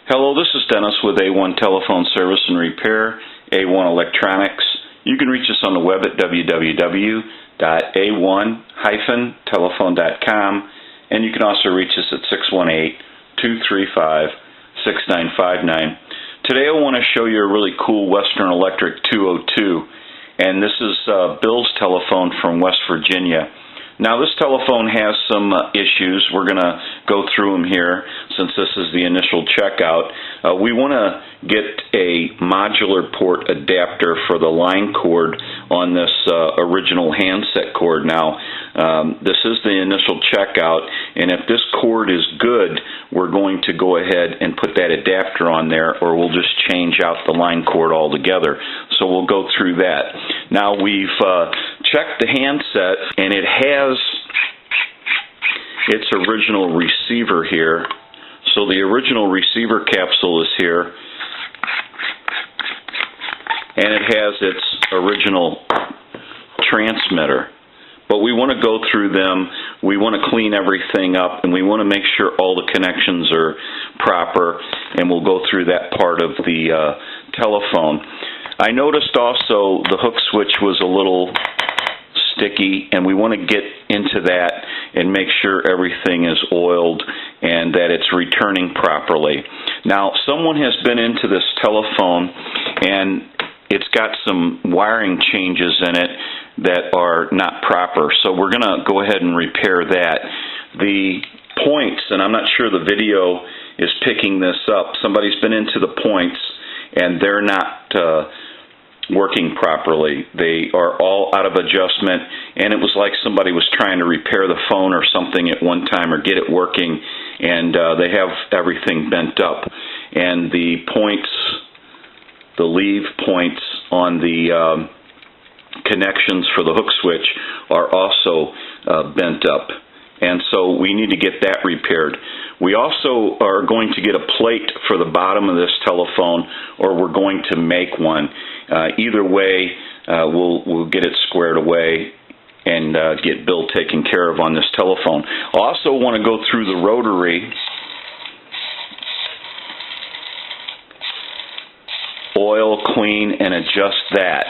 Hello, this is Dennis with A1 Telephone Service and Repair, A1 Electronics. You can reach us on the web at www.a1-telephone.com, and you can also reach us at 618-235-6959. Today I want to show you a really cool Western Electric 202, and this is Bill's telephone from West Virginia. Now this telephone has some issues. We're going to go through them here since this is the initial checkout. We want to get a modular port adapter for the line cord on this original handset cord. Now this is the initial checkout, and if this cord is good, we're going to go ahead and put that adapter on there, or we'll just change out the line cord altogether. So we'll go through that. Now we've checked the handset, and it has its original receiver here. So the original receiver capsule is here, and it has its original transmitter. But we want to go through them, we want to clean everything up, and we want to make sure all the connections are proper, and we'll go through that part of the telephone. I noticed also the hook switch was a little sticky, and we want to get into that and make sure everything is oiled and that it's returning properly. Now, someone has been into this telephone, and it's got some wiring changes in it that are not proper, so we're going to go ahead and repair that. The points, and I'm not sure the video is picking this up, somebody's been into the points and they're not working properly. They are all out of adjustment, and it was like somebody was trying to repair the phone or something at one time or get it working, and they have everything bent up. And the points, the leave points on the connections for the hook switch are also bent up, and so we need to get that repaired. We also are going to get a plate for the bottom of this telephone, or we're going to make one. Either way, we'll get it squared away and get Bill taken care of on this telephone. I also want to go through the rotary, oil, clean, and adjust that.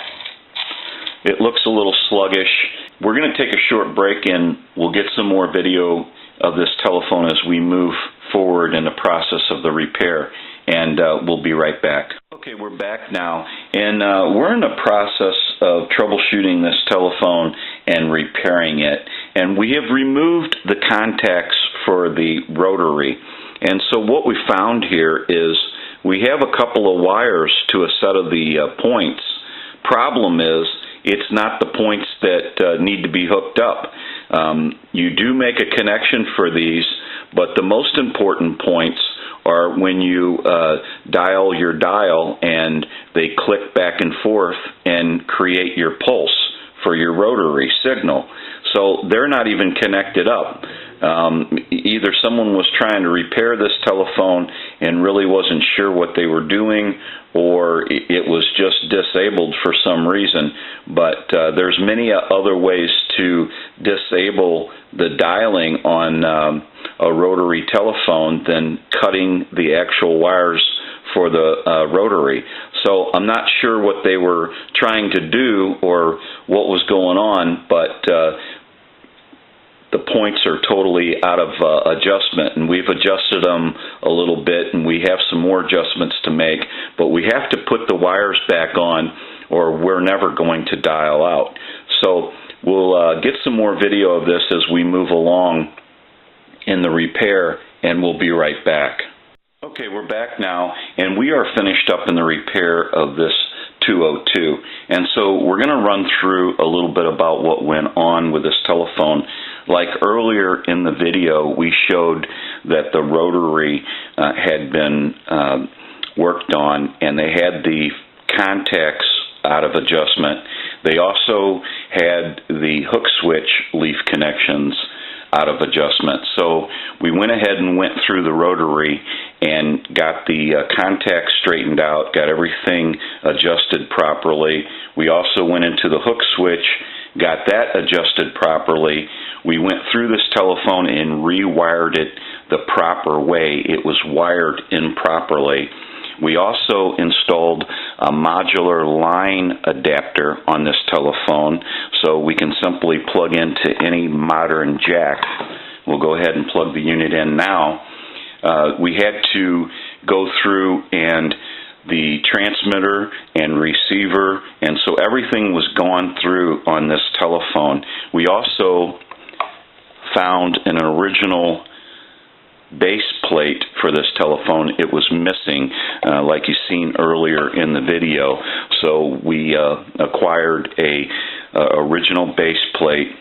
It looks a little sluggish. We're going to take a short break, and we'll get some more video of this telephone as we move forward in the process of the repair, and we'll be right back. Okay, we're back now, and we're in the process of troubleshooting this telephone and repairing it, and we have removed the contacts for the rotary. And so what we found here is we have a couple of wires to a set of the points. Problem is, it's not the points that need to be hooked up. You do make a connection for these, but the most important points are when you dial your dial and they click back and forth and create your pulse for your rotary signal. So they're not even connected up. Either someone was trying to repair this telephone and really wasn't sure what they were doing, or it was just disabled for some reason. But there's many other ways to disable the dialing on a rotary telephone than cutting the actual wires for the rotary. So I'm not sure what they were trying to do or what was going on, but the points are totally out of adjustment, and we've adjusted them a little bit, and we have some more adjustments to make, but we have to put the wires back on or we're never going to dial out. So we'll get some more video of this as we move along in the repair, and we'll be right back. Okay, we're back now, and we are finished up in the repair of this 202, and so we're going to run through a little bit about what went on with this telephone. Like earlier in the video, we showed that the rotary had been worked on, and they had the contacts out of adjustment. They also had the hook switch leaf connections out of adjustment. So we went ahead and went through the rotary and got the contacts straightened out, got everything adjusted properly. We also went into the hook switch, got that adjusted properly. We went through this telephone and rewired it the proper way. It was wired improperly. We also installed a modular line adapter on this telephone, so we can simply plug into any modern jack. We'll go ahead and plug the unit in now. We had to go through and the transmitter and receiver, and so everything was gone through on this telephone. We also found an original base plate for this telephone. It was missing, like you've seen earlier in the video. So we acquired a original base plate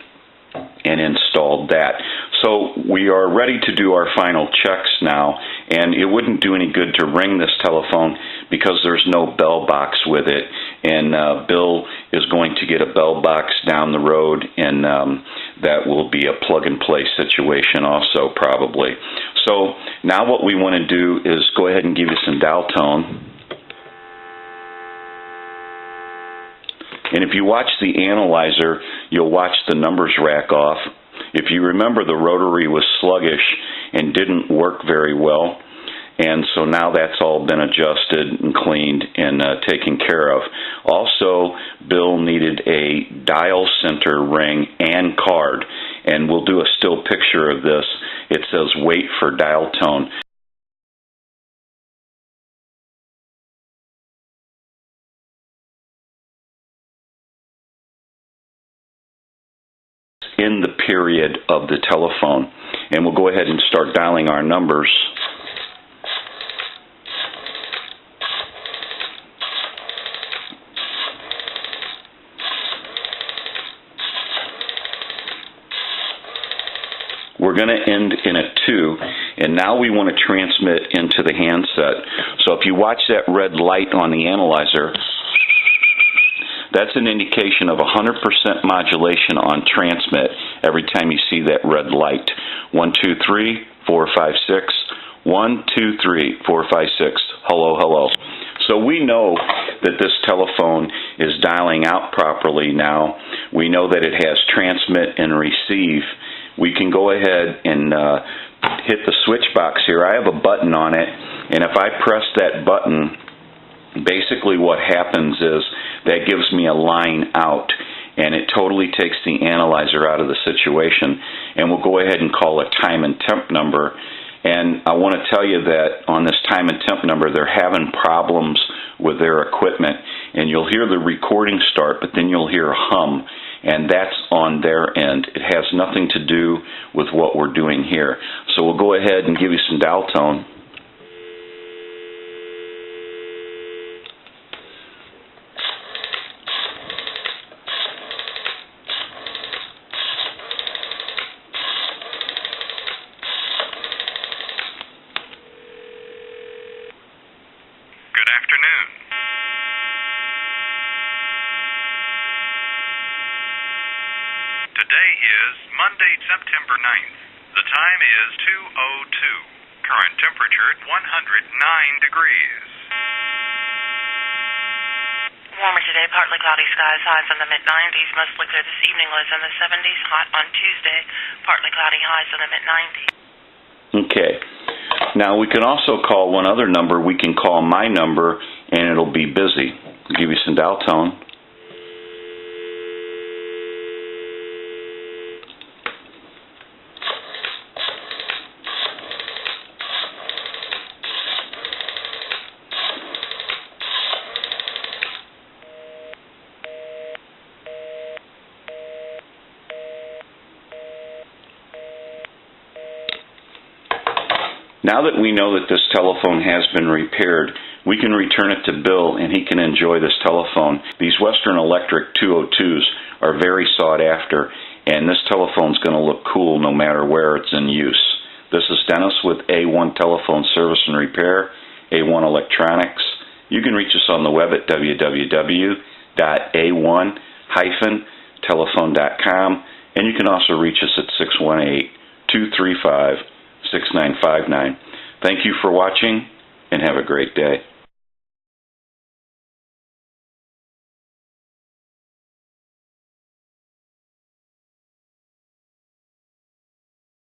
and installed that. So we are ready to do our final checks now, and it wouldn't do any good to ring this telephone because there's no bell box with it, and Bill is going to get a bell box down the road, and that will be a plug-and-play situation also probably. So now what we want to do is go ahead and give you some dial tone. And if you watch the analyzer, you'll watch the numbers rack off. If you remember, the rotary was sluggish and didn't work very well, and so now that's all been adjusted and cleaned and taken care of. Also, Bill needed a dial center ring and card, and we'll do a still picture of this. It says wait for dial tone. In the period of the telephone, and we'll go ahead and start dialing our numbers. We're going to end in a 2, and now we want to transmit into the handset. So if you watch that red light on the analyzer, that's an indication of 100% modulation on transmit every time you see that red light. 1, 2, 3, 4, 5, 6. 1, 2, 3, 4, 5, 6. Hello, hello. So we know that this telephone is dialing out properly now. We know that it has transmit and receive. We can go ahead and hit the switch box here. I have a button on it, and if I press that button, basically what happens is that gives me a line out, and it totally takes the analyzer out of the situation. And we'll go ahead and call a time and temp number. And I want to tell you that on this time and temp number, they're having problems with their equipment. And you'll hear the recording start, but then you'll hear a hum, and that's on their end. It has nothing to do with what we're doing here. So we'll go ahead and give you some dial tone. Good afternoon. Today is Monday, September 9th. The time is 2:02. Current temperature 109 degrees. Warmer today, partly cloudy skies, highs in the mid-90s, mostly clear this evening, lows in the 70s, hot on Tuesday, partly cloudy, highs in the mid-90s. Okay. Now we can also call one other number. We can call my number, and it'll be busy. I'll give you some dial tone. Now that we know that this telephone has been repaired, we can return it to Bill and he can enjoy this telephone. These Western Electric 202s are very sought after, and this telephone's going to look cool no matter where it's in use. This is Dennis with A1 Telephone Service and Repair, A1 Electronics. You can reach us on the web at www.a1-telephone.com, and you can also reach us at 618-235-6959. Thank you for watching, and have a great day.